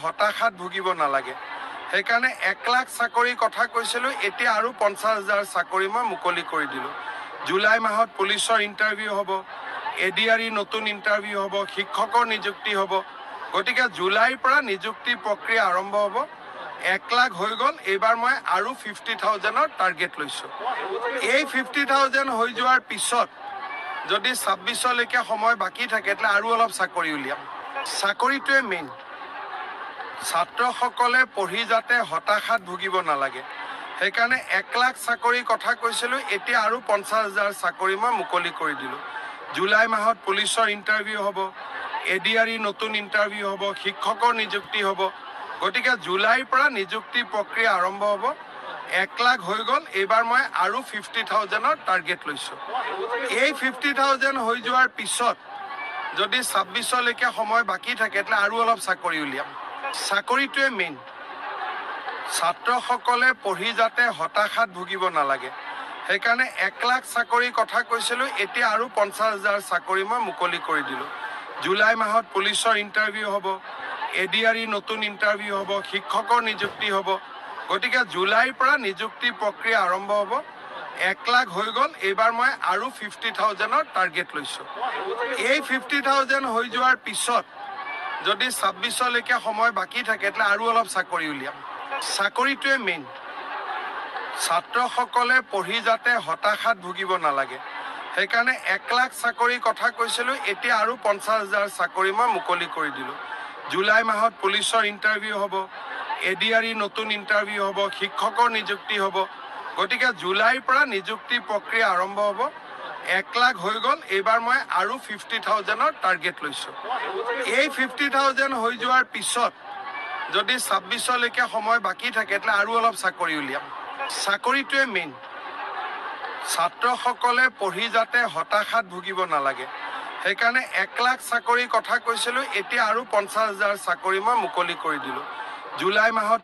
হতাশাত ভুগিব নালাগে সেইকাৰণে 1 লাখ চাকৰিৰ কথা কৈছিলোঁ এতিয়া আৰু 50,000 চাকৰি মই মুকলি কৰি দিলোঁ জুলাই মাহত পুলিচৰ ইণ্টাৰভিউ হ'ব এডিআৰই নতুন ইণ্টাৰভিউ হ'ব শিক্ষকৰ নিযুক্তি হ'ব গতিকে জুলাইৰ পৰা নিযুক্তি প্ৰক্ৰিয়া আৰম্ভ হ'ব 1 লাখ হৈ গ'ল এইবাৰ মই আৰু 50,000ৰ টাৰ্গেট লৈছোঁ এই 50,000 হৈ যোৱাৰ পিছত যদি 26লৈকে সময় বাকী থাকে তেতিয়াহ'লে আৰু অলপ চাকৰি উলিয়াম চাকৰিটোৱে মেইন ছাত্ৰসকলে পঢ়ি যাতে হতাশাত ভুগিব নালাগে সেইকাৰণে 1 লাখ চাকৰিৰ কথা কৈছিলোঁ এতিয়া আৰু 50,000 চাকৰি মই মুকলি কৰি দিলোঁ জুলাই মাহত পুলিচৰ ইণ্টাৰভিউ হ'ব এডিআৰই নতুন ইণ্টাৰভিউ হ'ব শিক্ষকৰ নিযুক্তি হ'ব গতিকে জুলাইৰ পৰা নিযুক্তি প্ৰক্ৰিয়া আৰম্ভ হ'ব 1 লাখ হৈ গ'ল এইবাৰ মই আৰু 50,000ৰ টাৰ্গেট লৈছোঁ এই 50,000 হৈ যোৱাৰ পিছত যদি 26লৈকে সময় বাকী থাকে তেতিয়াহ'লে আৰু অলপ চাকৰি উলিয়াম চাকৰিটোৱে মেইন ছাত্ৰসকলে পঢ়ি যাতে হতাশাত ভুগিব নালাগে সেইকাৰণে 1 লাখ চাকৰিৰ কথা কৈছিলোঁ এতিয়া আৰু 50,000 চাকৰি মই মুকলি কৰি দিলোঁ জুলাই মাহত পুলিচৰ ইণ্টাৰভিউ হ'ব এডিআৰই নতুন ইণ্টাৰভিউ হ'ব শিক্ষকৰ নিযুক্তি হ'ব গতিকে জুলাইৰ পৰা নিযুক্তি প্ৰক্ৰিয়া আৰম্ভ হ'ব 1 লাখ হৈ গ'ল এইবাৰ মই আৰু 50,000ৰ টাৰ্গেট লৈছোঁ এই 50,000 হৈ যোৱাৰ পিছত যদি 26লৈকে সময় বাকী থাকে তেতিয়াহ'লে আৰু অলপ চাকৰি উলিয়াম চাকৰিটোৱে মেইন ছাত্ৰসকলে পঢ়ি যাতে হতাশাত ভুগিব নালাগে সেইকাৰণে 1 লাখ চাকৰিৰ কথা কৈছিলোঁ এতিয়া আৰু 50,000 চাকৰি মই মুকলি কৰি দিলোঁ জুলাই মাহত পুলিচৰ ইণ্টাৰভিউ হ'ব এডিআৰই নতুন ইণ্টাৰভিউ হ'ব শিক্ষকৰ নিযুক্তি হ'ব গতিকে জুলাইৰ পৰা নিযুক্তি প্ৰক্ৰিয়া আৰম্ভ হ'ব 1 লাখ হৈ গ'ল এইবাৰ মই আৰু 50,000ৰ টাৰ্গেট লৈছোঁ এই 50,000 হৈ যোৱাৰ পিছত যদি 26লৈকে সময় বাকী থাকে তেতিয়াহ'লে আৰু অলপ চাকৰি উলিয়াম চাকৰিটোৱে মেইন ছাত্ৰসকলে পঢ়ি যাতে হতাশাত ভুগিব নালাগে সেইকাৰণে 1 লাখ চাকৰিৰ কথা কৈছিলোঁ এতিয়া আৰু 50,000 চাকৰি মই মুকলি কৰি দিলোঁ জুলাই মাহত